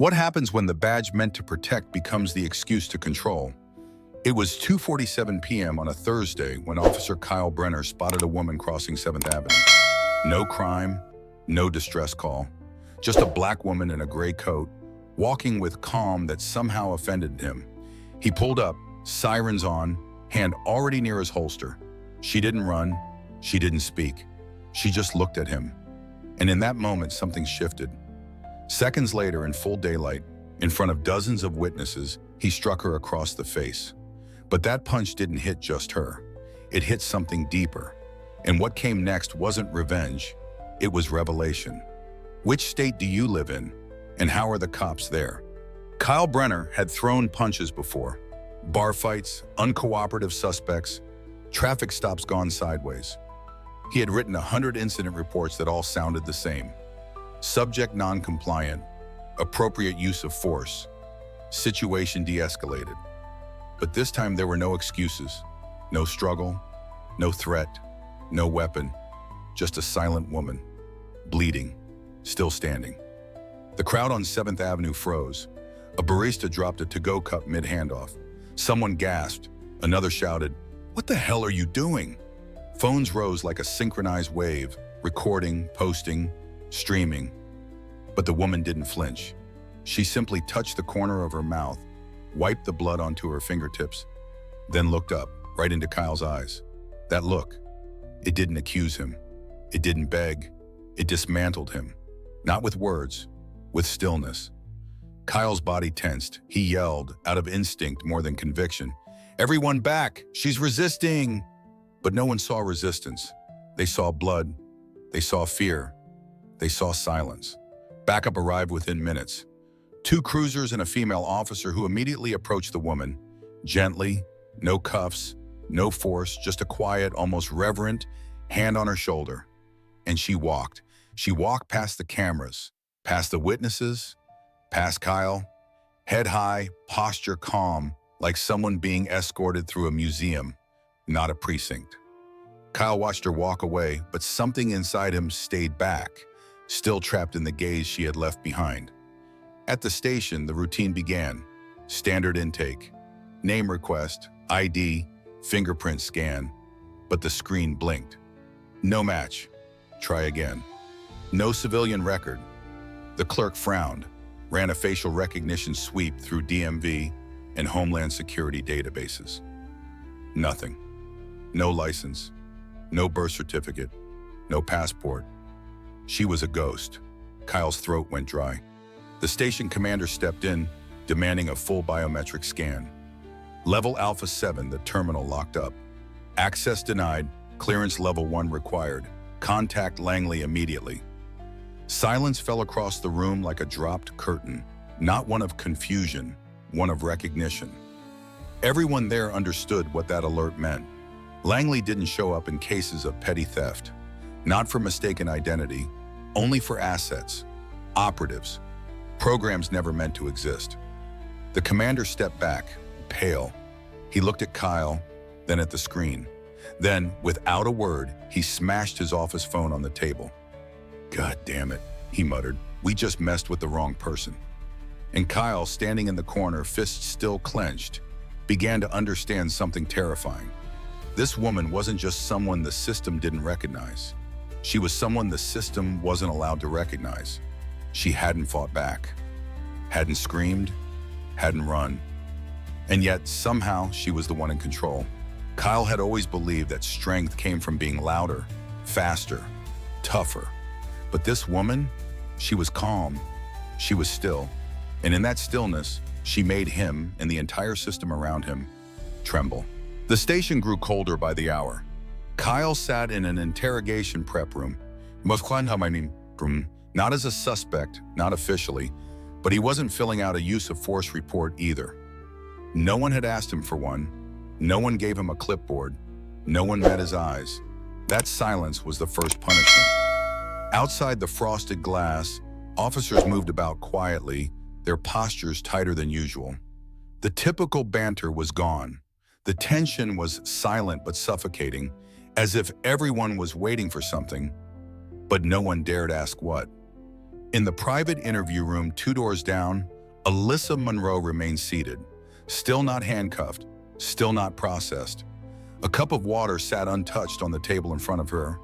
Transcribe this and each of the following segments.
What happens when the badge meant to protect becomes the excuse to control? It was 2:47 p.m. on a Thursday when Officer Kyle Brenner spotted a woman crossing 7th Avenue. No crime, no distress call, just a black woman in a gray coat, walking with calm that somehow offended him. He pulled up, sirens on, hand already near his holster. She didn't run, she didn't speak. She just looked at him. And in that moment, something shifted. Seconds later, in full daylight, in front of dozens of witnesses, he struck her across the face. But that punch didn't hit just her. It hit something deeper. And what came next wasn't revenge, it was revelation. Which state do you live in? And how are the cops there? Kyle Brenner had thrown punches before. Bar fights, uncooperative suspects, traffic stops gone sideways. He had written 100 incident reports that all sounded the same. Subject non-compliant, appropriate use of force, situation de-escalated. But this time there were no excuses, no struggle, no threat, no weapon, just a silent woman, bleeding, still standing. The crowd on 7th Avenue froze. A barista dropped a to-go cup mid-handoff. Someone gasped, another shouted, "What the hell are you doing?" Phones rose like a synchronized wave, recording, posting, streaming. But the woman didn't flinch. She simply touched the corner of her mouth, wiped the blood onto her fingertips, then looked up, right into Kyle's eyes. That look, it didn't accuse him. It didn't beg. It dismantled him. Not with words, with stillness. Kyle's body tensed. He yelled, out of instinct more than conviction, "Everyone back! She's resisting!" But no one saw resistance. They saw blood. They saw fear. They saw silence. Backup arrived within minutes. 2 cruisers and a female officer who immediately approached the woman. Gently, no cuffs, no force, just a quiet, almost reverent hand on her shoulder. And she walked. She walked past the cameras, past the witnesses, past Kyle, head high, posture calm, like someone being escorted through a museum, not a precinct. Kyle watched her walk away, but something inside him stayed back, still trapped in the gaze she had left behind. At the station, the routine began. Standard intake, name request, ID, fingerprint scan, but the screen blinked. No match. Try again. No civilian record. The clerk frowned, ran a facial recognition sweep through DMV and Homeland Security databases. Nothing. No license, no birth certificate, no passport. She was a ghost. Kyle's throat went dry. The station commander stepped in, demanding a full biometric scan. Level Alpha 7, the terminal locked up. Access denied, clearance level 1 required. Contact Langley immediately. Silence fell across the room like a dropped curtain, not one of confusion, one of recognition. Everyone there understood what that alert meant. Langley didn't show up in cases of petty theft, not for mistaken identity, only for assets, operatives, programs never meant to exist. The commander stepped back, pale. He looked at Kyle, then at the screen. Then, without a word, he smashed his office phone on the table. "God damn it," he muttered. "We just messed with the wrong person." And Kyle, standing in the corner, fists still clenched, began to understand something terrifying. This woman wasn't just someone the system didn't recognize. She was someone the system wasn't allowed to recognize. She hadn't fought back, hadn't screamed, hadn't run. And yet, somehow, she was the one in control. Kyle had always believed that strength came from being louder, faster, tougher. But this woman, she was calm, she was still. And in that stillness, she made him and the entire system around him tremble. The station grew colder by the hour. Kyle sat in an interrogation prep room, not as a suspect, not officially, but he wasn't filling out a use of force report either. No one had asked him for one. No one gave him a clipboard. No one met his eyes. That silence was the first punishment. Outside the frosted glass, officers moved about quietly, their postures tighter than usual. The typical banter was gone. The tension was silent but suffocating, as if everyone was waiting for something, but no one dared ask what. In the private interview room 2 doors down, Alyssa Monroe remained seated, still not handcuffed, still not processed. A cup of water sat untouched on the table in front of her.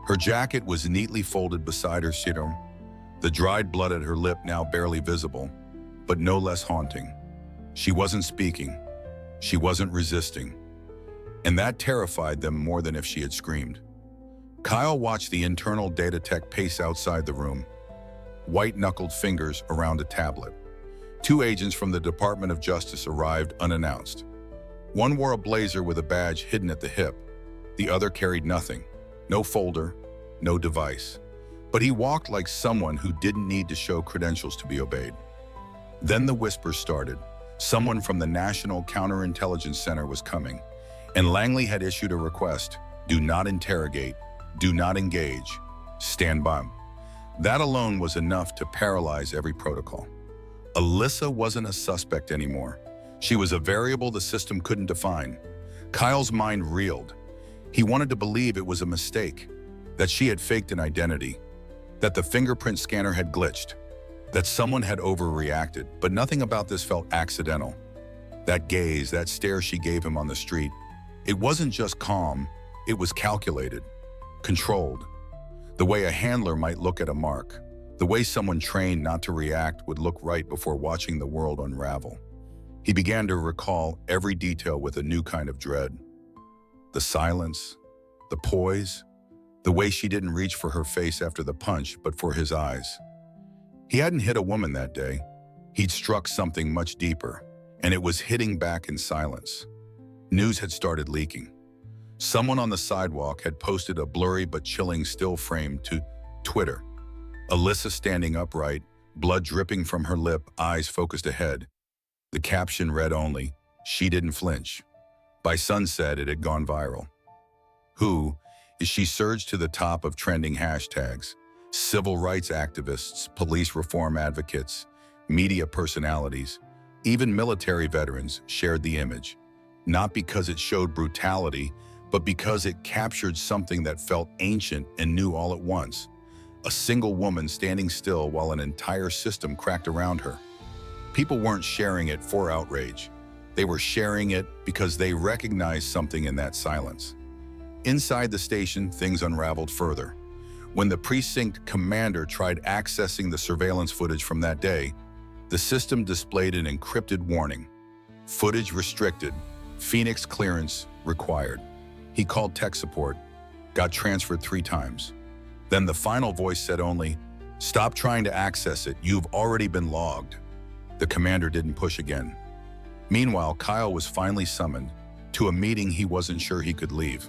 Her jacket was neatly folded beside her serum, the dried blood at her lip now barely visible, but no less haunting. She wasn't speaking. She wasn't resisting. And that terrified them more than if she had screamed. Kyle watched the internal data tech pace outside the room, white-knuckled fingers around a tablet. 2 agents from the Department of Justice arrived unannounced. One wore a blazer with a badge hidden at the hip. The other carried nothing. No folder, no device. But he walked like someone who didn't need to show credentials to be obeyed. Then the whispers started. Someone from the National Counterintelligence Center was coming, and Langley had issued a request: do not interrogate, do not engage, stand by. That alone was enough to paralyze every protocol. Alyssa wasn't a suspect anymore. She was a variable the system couldn't define. Kyle's mind reeled. He wanted to believe it was a mistake, that she had faked an identity, that the fingerprint scanner had glitched, that someone had overreacted, but nothing about this felt accidental. That gaze, that stare she gave him on the street, it wasn't just calm, it was calculated, controlled. The way a handler might look at a mark, the way someone trained not to react would look right before watching the world unravel. He began to recall every detail with a new kind of dread. The silence, the poise, the way she didn't reach for her face after the punch, but for his eyes. He hadn't hit a woman that day. He'd struck something much deeper, and it was hitting back in silence. News had started leaking. Someone on the sidewalk had posted a blurry but chilling still frame to Twitter. Alyssa standing upright, blood dripping from her lip, eyes focused ahead. The caption read only, "She didn't flinch." By sunset, it had gone viral. Who is she surged to the top of trending hashtags? Civil rights activists, police reform advocates, media personalities, even military veterans shared the image. Not because it showed brutality, but because it captured something that felt ancient and new all at once. A single woman standing still while an entire system cracked around her. People weren't sharing it for outrage. They were sharing it because they recognized something in that silence. Inside the station, things unraveled further. When the precinct commander tried accessing the surveillance footage from that day, the system displayed an encrypted warning. Footage restricted, Phoenix clearance required. He called tech support, got transferred 3 times. Then the final voice said only, "Stop trying to access it, you've already been logged." The commander didn't push again. Meanwhile, Kyle was finally summoned to a meeting he wasn't sure he could leave.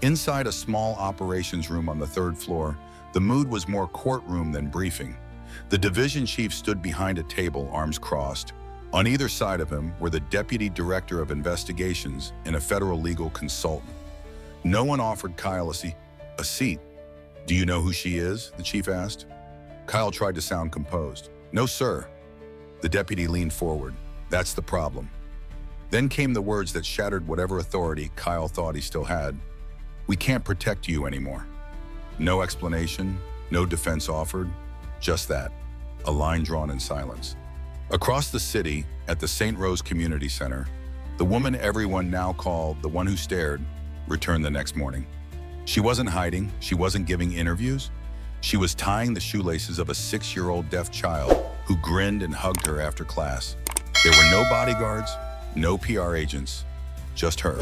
Inside a small operations room on the 3rd floor, the mood was more courtroom than briefing. The division chief stood behind a table, arms crossed. On either side of him were the deputy director of investigations and a federal legal consultant. No one offered Kyle a seat. "Do you know who she is?" the chief asked. Kyle tried to sound composed. "No, sir." The deputy leaned forward. "That's the problem." Then came the words that shattered whatever authority Kyle thought he still had. "We can't protect you anymore." No explanation, no defense offered, just that, a line drawn in silence. Across the city, at the St. Rose Community Center, the woman everyone now called the one who stared returned the next morning. She wasn't hiding, she wasn't giving interviews. She was tying the shoelaces of a 6-year-old deaf child who grinned and hugged her after class. There were no bodyguards, no PR agents, just her,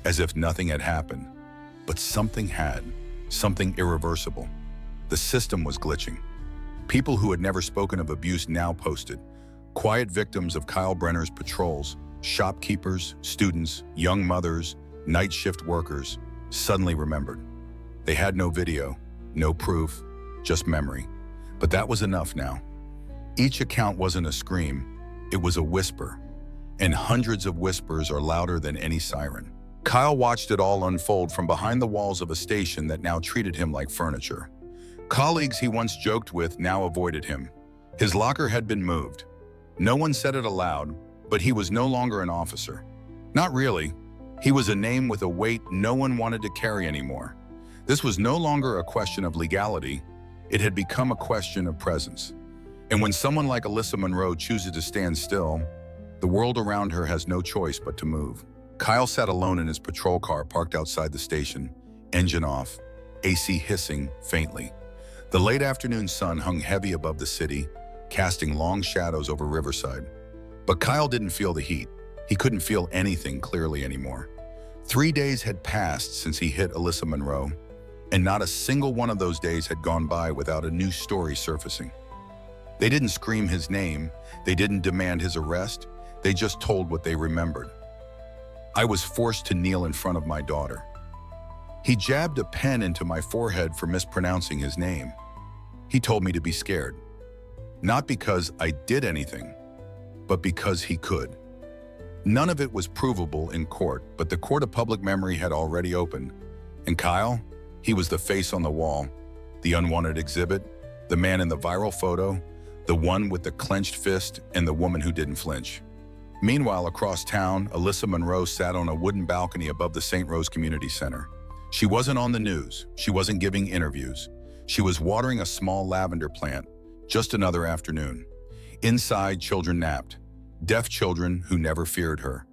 as if nothing had happened. But something had, something irreversible. The system was glitching. People who had never spoken of abuse now posted. Quiet victims of Kyle Brenner's patrols, shopkeepers, students, young mothers, night shift workers, suddenly remembered. They had no video, no proof, just memory. But that was enough now. Each account wasn't a scream, it was a whisper. And hundreds of whispers are louder than any siren. Kyle watched it all unfold from behind the walls of a station that now treated him like furniture. Colleagues he once joked with now avoided him. His locker had been moved. No one said it aloud, but he was no longer an officer. Not really. He was a name with a weight no one wanted to carry anymore. This was no longer a question of legality. It had become a question of presence. And when someone like Alyssa Monroe chooses to stand still, the world around her has no choice but to move. Kyle sat alone in his patrol car parked outside the station, engine off, AC hissing faintly. The late afternoon sun hung heavy above the city, casting long shadows over Riverside. But Kyle didn't feel the heat. He couldn't feel anything clearly anymore. 3 days had passed since he hit Alyssa Monroe, and not a single one of those days had gone by without a new story surfacing. They didn't scream his name, they didn't demand his arrest, they just told what they remembered. I was forced to kneel in front of my daughter. He jabbed a pen into my forehead for mispronouncing his name. He told me to be scared. Not because I did anything, but because he could. None of it was provable in court, but the court of public memory had already opened. And Kyle, he was the face on the wall, the unwanted exhibit, the man in the viral photo, the one with the clenched fist, and the woman who didn't flinch. Meanwhile, across town, Alyssa Monroe sat on a wooden balcony above the St. Rose Community Center. She wasn't on the news. She wasn't giving interviews. She was watering a small lavender plant. Just another afternoon. Inside, children napped. Deaf children who never feared her.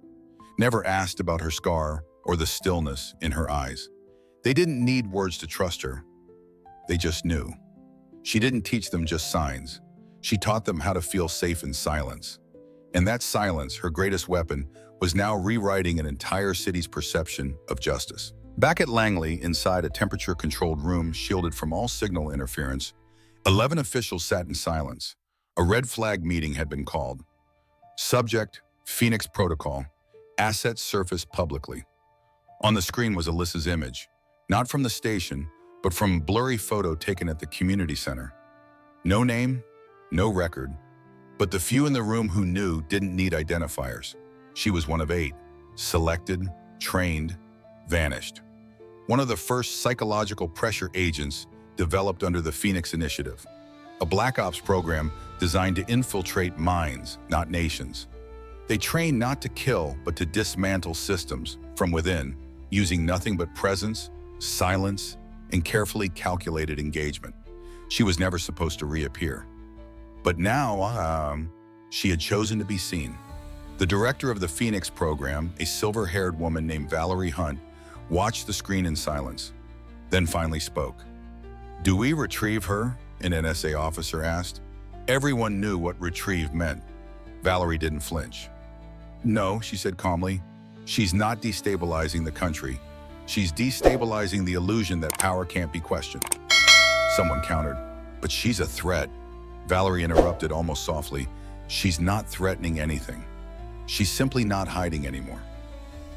Never asked about her scar or the stillness in her eyes. They didn't need words to trust her. They just knew. She didn't teach them just signs. She taught them how to feel safe in silence. And that silence, her greatest weapon, was now rewriting an entire city's perception of justice. Back at Langley, inside a temperature-controlled room shielded from all signal interference, 11 officials sat in silence. A red flag meeting had been called. Subject, Phoenix Protocol. Assets surfaced publicly. On the screen was Alyssa's image, not from the station, but from a blurry photo taken at the community center. No name, no record, but the few in the room who knew didn't need identifiers. She was one of 8, selected, trained, vanished. One of the first psychological pressure agents developed under the Phoenix Initiative, a Black Ops program designed to infiltrate minds, not nations. They train not to kill, but to dismantle systems from within, using nothing but presence, silence, and carefully calculated engagement. She was never supposed to reappear. But now, she had chosen to be seen. The director of the Phoenix program, a silver-haired woman named Valerie Hunt, watched the screen in silence, then finally spoke. "Do we retrieve her?" an NSA officer asked. Everyone knew what retrieve meant. Valerie didn't flinch. "No," she said calmly. "She's not destabilizing the country. She's destabilizing the illusion that power can't be questioned." Someone countered, "But she's a threat." Valerie interrupted almost softly. "She's not threatening anything. She's simply not hiding anymore."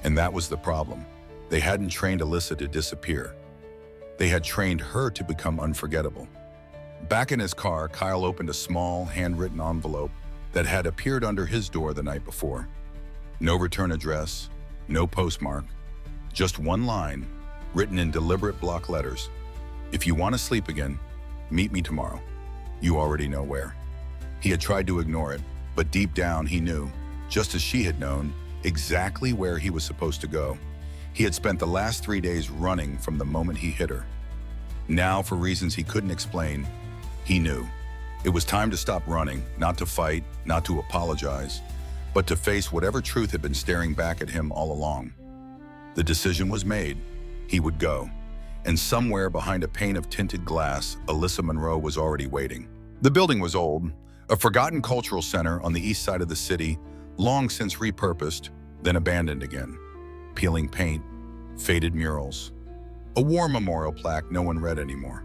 And that was the problem. They hadn't trained Alyssa to disappear. They had trained her to become unforgettable. Back in his car, Kyle opened a small, handwritten envelope that had appeared under his door the night before. No return address, no postmark, just one line, written in deliberate block letters. "If you want to sleep again, meet me tomorrow. You already know where." He had tried to ignore it, but deep down he knew, just as she had known, exactly where he was supposed to go. He had spent the last 3 days running from the moment he hit her. Now, for reasons he couldn't explain, he knew. It was time to stop running, not to fight, not to apologize, but to face whatever truth had been staring back at him all along. The decision was made. He would go. And somewhere behind a pane of tinted glass, Alyssa Monroe was already waiting. The building was old, a forgotten cultural center on the east side of the city, long since repurposed, then abandoned again. Peeling paint, faded murals. A war memorial plaque no one read anymore.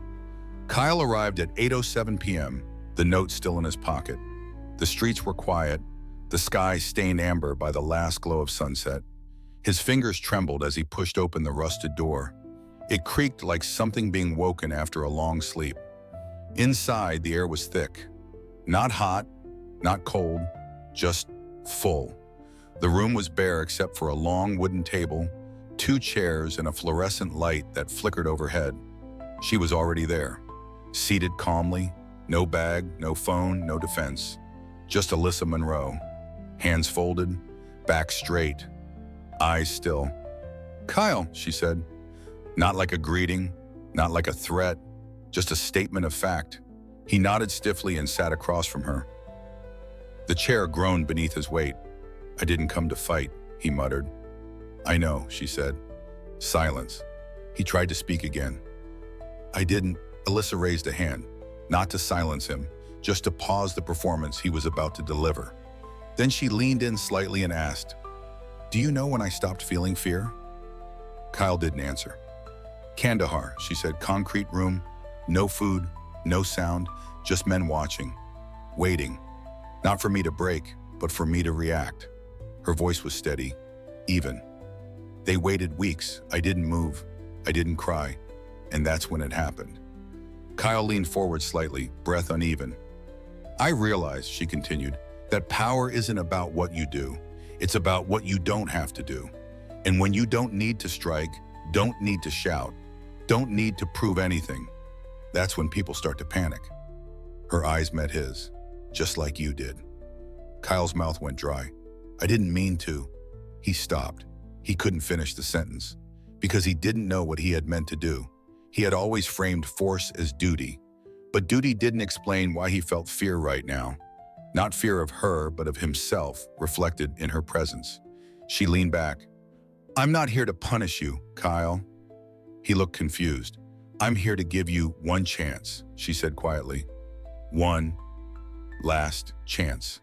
Kyle arrived at 8:07 p.m., the note still in his pocket. The streets were quiet, the sky stained amber by the last glow of sunset. His fingers trembled as he pushed open the rusted door. It creaked like something being woken after a long sleep. Inside, the air was thick. Not hot, not cold, just full. The room was bare except for a long wooden table, 2 chairs, and a fluorescent light that flickered overhead. She was already there, seated calmly, no bag, no phone, no defense. Just Alyssa Monroe, hands folded, back straight, eyes still. "Kyle," she said. Not like a greeting, not like a threat, just a statement of fact. He nodded stiffly and sat across from her. The chair groaned beneath his weight. "I didn't come to fight," he muttered. "I know," she said. Silence. He tried to speak again. "I didn't." Alyssa raised a hand, not to silence him, just to pause the performance he was about to deliver. Then she leaned in slightly and asked, "Do you know when I stopped feeling fear?" Kyle didn't answer. "Kandahar," she said, "concrete room, no food, no sound, just men watching, waiting. Not for me to break, but for me to react." Her voice was steady, even. "They waited weeks. I didn't move. I didn't cry. And that's when it happened." Kyle leaned forward slightly, breath uneven. "I realize," she continued, "that power isn't about what you do. It's about what you don't have to do. And when you don't need to strike, don't need to shout, don't need to prove anything, that's when people start to panic." Her eyes met his, just like you did. Kyle's mouth went dry. "I didn't mean to." He stopped. He couldn't finish the sentence, because he didn't know what he had meant to do. He had always framed force as duty, but duty didn't explain why he felt fear right now. Not fear of her, but of himself, reflected in her presence. She leaned back. "I'm not here to punish you, Kyle." He looked confused. "I'm here to give you one chance," she said quietly. "One last chance.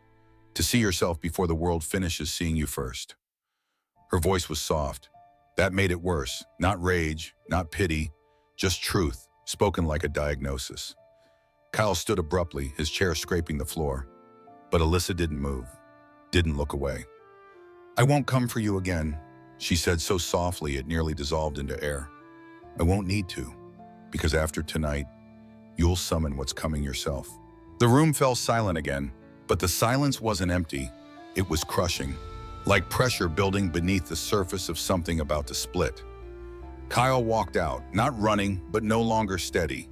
To see yourself before the world finishes seeing you first." Her voice was soft. That made it worse. Not rage, not pity, just truth, spoken like a diagnosis. Kyle stood abruptly, his chair scraping the floor. But Alyssa didn't move, didn't look away. "I won't come for you again," she said so softly it nearly dissolved into air. "I won't need to, because after tonight, you'll summon what's coming yourself." The room fell silent again, but the silence wasn't empty. It was crushing, like pressure building beneath the surface of something about to split. Kyle walked out, not running, but no longer steady.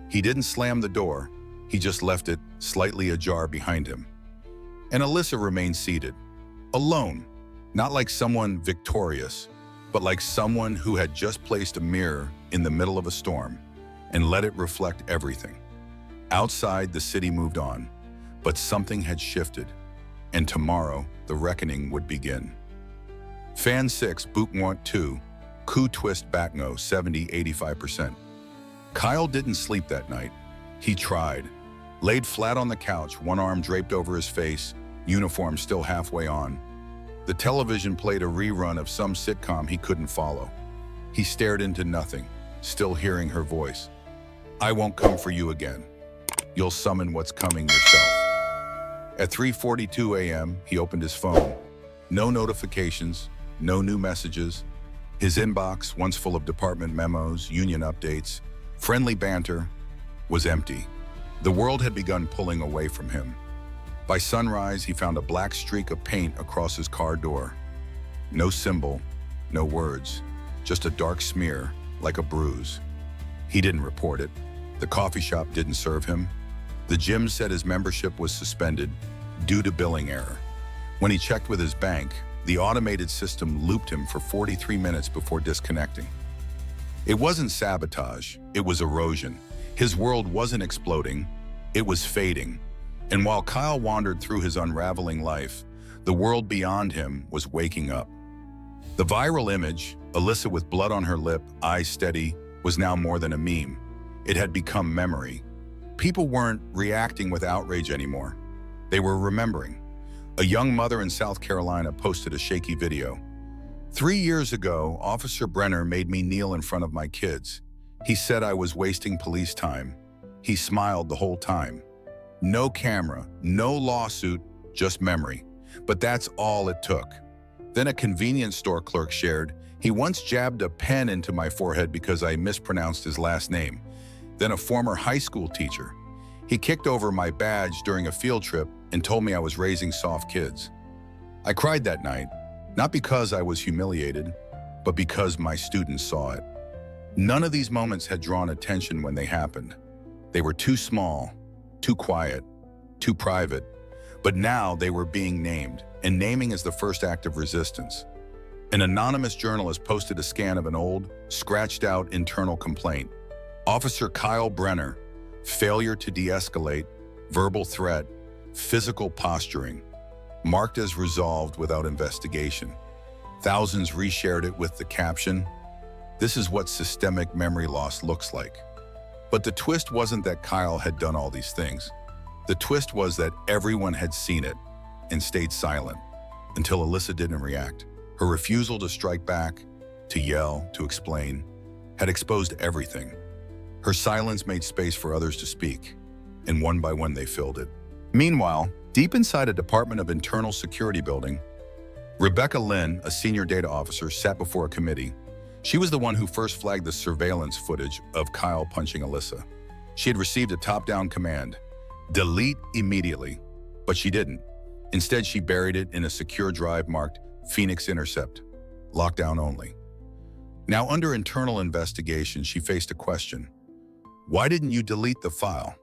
He didn't slam the door, he just left it slightly ajar behind him. And Alyssa remained seated, alone, not like someone victorious, but like someone who had just placed a mirror in the middle of a storm and let it reflect everything. Outside, the city moved on, but something had shifted, and tomorrow, the reckoning would begin. Fan 6, Bookmont 2, Coup Twist Backno 70-85%. Kyle didn't sleep that night. He tried. Laid flat on the couch, one arm draped over his face, uniform still halfway on. The television played a rerun of some sitcom he couldn't follow. He stared into nothing, still hearing her voice. "I won't come for you again. You'll summon what's coming yourself." At 3:42 a.m., he opened his phone. No notifications, no new messages. His inbox, once full of department memos, union updates, friendly banter, was empty. The world had begun pulling away from him. By sunrise, he found a black streak of paint across his car door. No symbol, no words, just a dark smear, like a bruise. He didn't report it. The coffee shop didn't serve him. The gym said his membership was suspended due to billing error. When he checked with his bank, the automated system looped him for 43 minutes before disconnecting. It wasn't sabotage, it was erosion. His world wasn't exploding, it was fading. And while Kyle wandered through his unraveling life, the world beyond him was waking up. The viral image, Alyssa with blood on her lip, eyes steady, was now more than a meme. It had become memory. People weren't reacting with outrage anymore. They were remembering. A young mother in South Carolina posted a shaky video. 3 years ago, Officer Brenner made me kneel in front of my kids. He said I was wasting police time. He smiled the whole time. No camera, no lawsuit, just memory. But that's all it took. Then a convenience store clerk shared, he once jabbed a pen into my forehead because I mispronounced his last name. Then a former high school teacher. He kicked over my badge during a field trip and told me I was raising soft kids. I cried that night, not because I was humiliated, but because my students saw it. None of these moments had drawn attention when they happened. They were too small, too quiet, too private. But now they were being named, and naming is the first act of resistance. An anonymous journalist posted a scan of an old, scratched-out internal complaint. Officer Kyle Brenner, failure to de-escalate, verbal threat, physical posturing, marked as resolved without investigation. Thousands reshared it with the caption, "This is what systemic memory loss looks like." But the twist wasn't that Kyle had done all these things. The twist was that everyone had seen it and stayed silent until Alyssa didn't react. Her refusal to strike back, to yell, to explain, had exposed everything. Her silence made space for others to speak, and one by one they filled it. Meanwhile, deep inside a Department of Internal Security building, Rebecca Lynn, a senior data officer, sat before a committee. She was the one who first flagged the surveillance footage of Kyle punching Alyssa. She had received a top-down command, delete immediately, but she didn't. Instead, she buried it in a secure drive marked Phoenix Intercept, lockdown only. Now, under internal investigation, she faced a question. Why didn't you delete the file?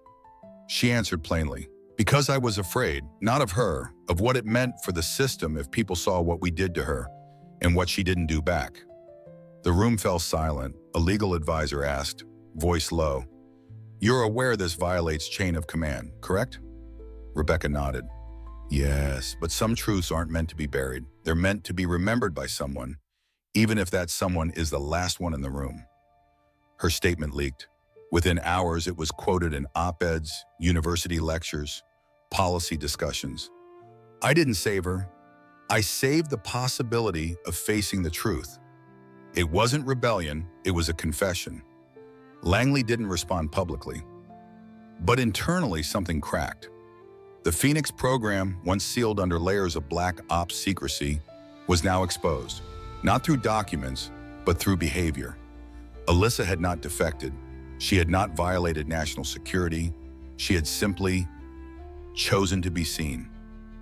She answered plainly, because I was afraid, not of her, of what it meant for the system if people saw what we did to her and what she didn't do back. The room fell silent. A legal advisor asked, voice low, "You're aware this violates chain of command, correct?" Rebecca nodded. Yes, but some truths aren't meant to be buried. They're meant to be remembered by someone, even if that someone is the last one in the room. Her statement leaked. Within hours, it was quoted in op-eds, university lectures, policy discussions. I didn't save her. I saved the possibility of facing the truth. It wasn't rebellion, it was a confession. Langley didn't respond publicly. But internally, something cracked. The Phoenix program, once sealed under layers of black ops secrecy, was now exposed, not through documents, but through behavior. Alyssa had not defected. She had not violated national security. She had simply chosen to be seen.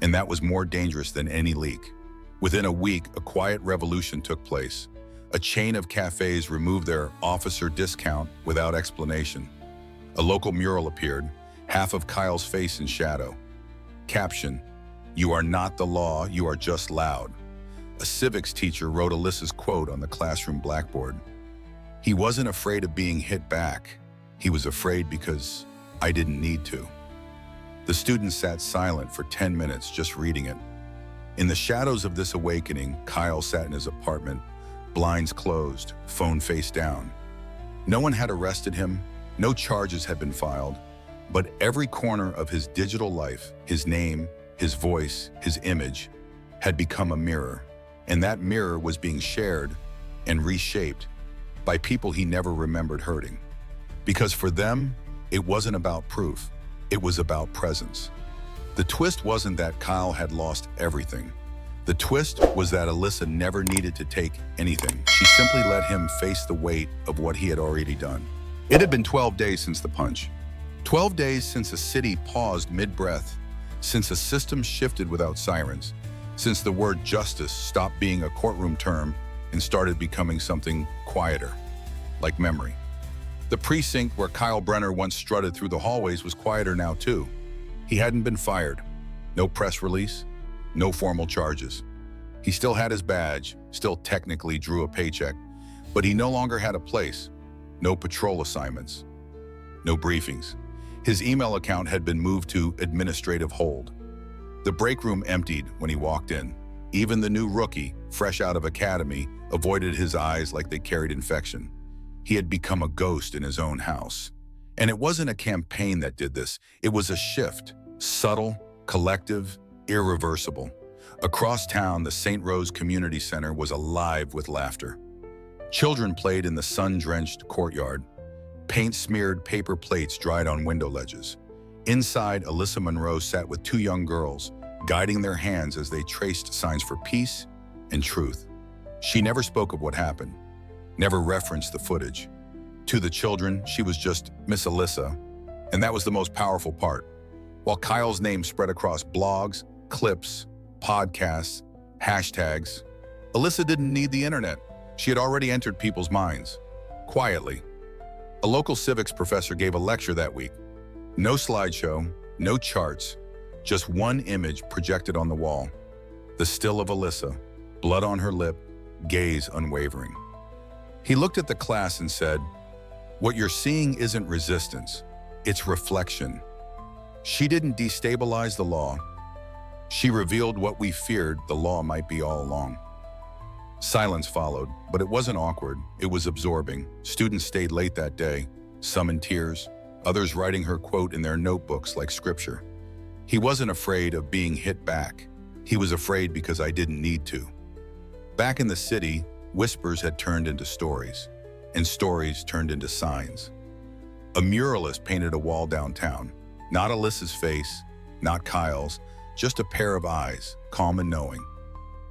And that was more dangerous than any leak. Within a week, a quiet revolution took place. A chain of cafes removed their officer discount without explanation. A local mural appeared, half of Kyle's face in shadow. Caption, "You are not the law, you are just loud." A civics teacher wrote Alyssa's quote on the classroom blackboard. He wasn't afraid of being hit back. He was afraid because I didn't need to. The students sat silent for 10 minutes just reading it. In the shadows of this awakening, Kyle sat in his apartment, blinds closed, phone face down. No one had arrested him, no charges had been filed, but every corner of his digital life, his name, his voice, his image, had become a mirror. And that mirror was being shared and reshaped by people he never remembered hurting. Because for them, it wasn't about proof, it was about presence. The twist wasn't that Kyle had lost everything. The twist was that Alyssa never needed to take anything. She simply let him face the weight of what he had already done. It had been 12 days since the punch. 12 days since a city paused mid-breath, since a system shifted without sirens, since the word justice stopped being a courtroom term and started becoming something quieter, like memory. The precinct where Kyle Brenner once strutted through the hallways was quieter now too. He hadn't been fired. No press release, no formal charges. He still had his badge, still technically drew a paycheck, but he no longer had a place. No patrol assignments, no briefings. His email account had been moved to administrative hold. The break room emptied when he walked in. Even the new rookie, fresh out of academy, avoided his eyes like they carried infection. He had become a ghost in his own house. And it wasn't a campaign that did this. It was a shift, subtle, collective, irreversible. Across town, the St. Rose Community Center was alive with laughter. Children played in the sun-drenched courtyard. Paint-smeared paper plates dried on window ledges. Inside, Alyssa Monroe sat with two young girls, guiding their hands as they traced signs for peace and truth. She never spoke of what happened, never referenced the footage. To the children, she was just Miss Alyssa, and that was the most powerful part. While Kyle's name spread across blogs, clips, podcasts, hashtags, Alyssa didn't need the internet. She had already entered people's minds, quietly. A local civics professor gave a lecture that week. No slideshow, no charts, just one image projected on the wall. The still of Alyssa, blood on her lip, gaze unwavering. He looked at the class and said, What you're seeing isn't resistance, it's reflection. She didn't destabilize the law. She revealed what we feared the law might be all along. Silence followed, but it wasn't awkward, it was absorbing. Students stayed late that day, some in tears, others writing her quote in their notebooks like scripture. He wasn't afraid of being hit back. He was afraid because I didn't need to. Back in the city, whispers had turned into stories, and stories turned into signs. A muralist painted a wall downtown. Not Alyssa's face, not Kyle's, just a pair of eyes, calm and knowing.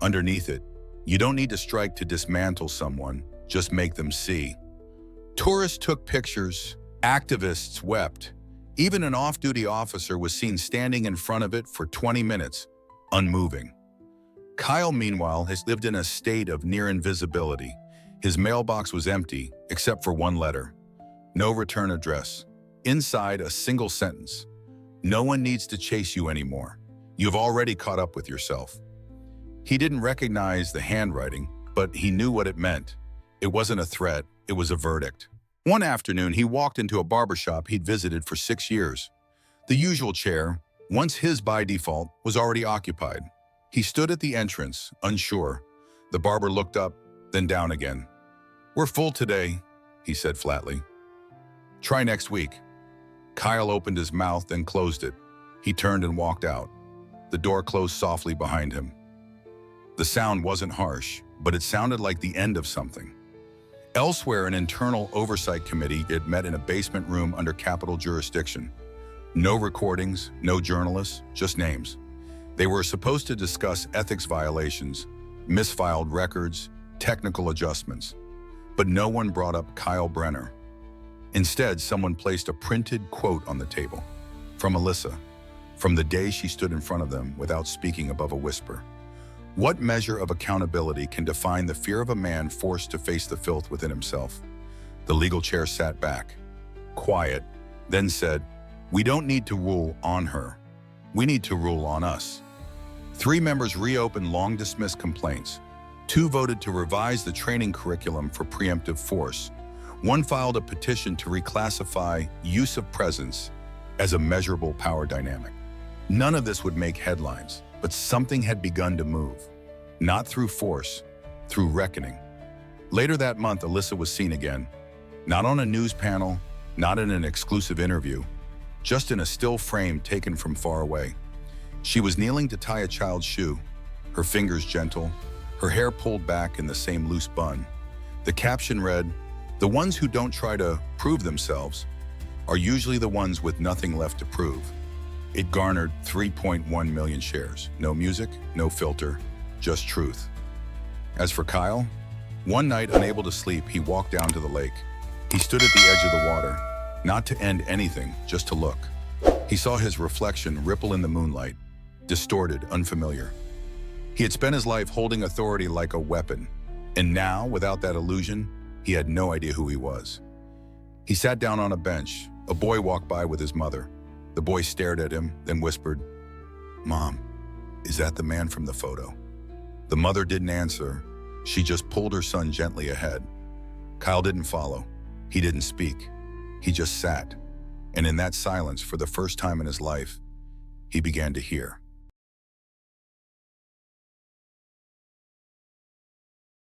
Underneath it, you don't need to strike to dismantle someone, just make them see. Tourists took pictures, activists wept. Even an off-duty officer was seen standing in front of it for 20 minutes, unmoving. Kyle, meanwhile, has lived in a state of near invisibility. His mailbox was empty, except for one letter. No return address. Inside, a single sentence. No one needs to chase you anymore. You've already caught up with yourself. He didn't recognize the handwriting, but he knew what it meant. It wasn't a threat, it was a verdict. One afternoon, he walked into a barbershop he'd visited for 6 years. The usual chair, once his by default, was already occupied. He stood at the entrance, unsure. The barber looked up, then down again. "We're full today," he said flatly. "Try next week." Kyle opened his mouth, then closed it. He turned and walked out. The door closed softly behind him. The sound wasn't harsh, but it sounded like the end of something. Elsewhere, an internal oversight committee had met in a basement room under Capitol jurisdiction. No recordings, no journalists, just names. They were supposed to discuss ethics violations, misfiled records, technical adjustments. But no one brought up Kyle Brenner. Instead, someone placed a printed quote on the table. From Alyssa, from the day she stood in front of them without speaking above a whisper. What measure of accountability can define the fear of a man forced to face the filth within himself? The legal chair sat back, quiet, then said, "We don't need to rule on her. We need to rule on us." 3 members reopened long-dismissed complaints. 2 voted to revise the training curriculum for preemptive force. 1 filed a petition to reclassify use of presence as a measurable power dynamic. None of this would make headlines, but something had begun to move. Not through force, through reckoning. Later that month, Alyssa was seen again. Not on a news panel, not in an exclusive interview, just in a still frame taken from far away. She was kneeling to tie a child's shoe, her fingers gentle, her hair pulled back in the same loose bun. The caption read, "The ones who don't try to prove themselves are usually the ones with nothing left to prove." It garnered 3.1 million shares. No music, no filter, just truth. As for Kyle, one night unable to sleep, he walked down to the lake. He stood at the edge of the water, not to end anything, just to look. He saw his reflection ripple in the moonlight, distorted, unfamiliar. He had spent his life holding authority like a weapon, and now, without that illusion, he had no idea who he was. He sat down on a bench. A boy walked by with his mother. The boy stared at him, then whispered, "Mom, is that the man from the photo?" The mother didn't answer. She just pulled her son gently ahead. Kyle didn't follow. He didn't speak. He just sat. And in that silence, for the first time in his life, he began to hear.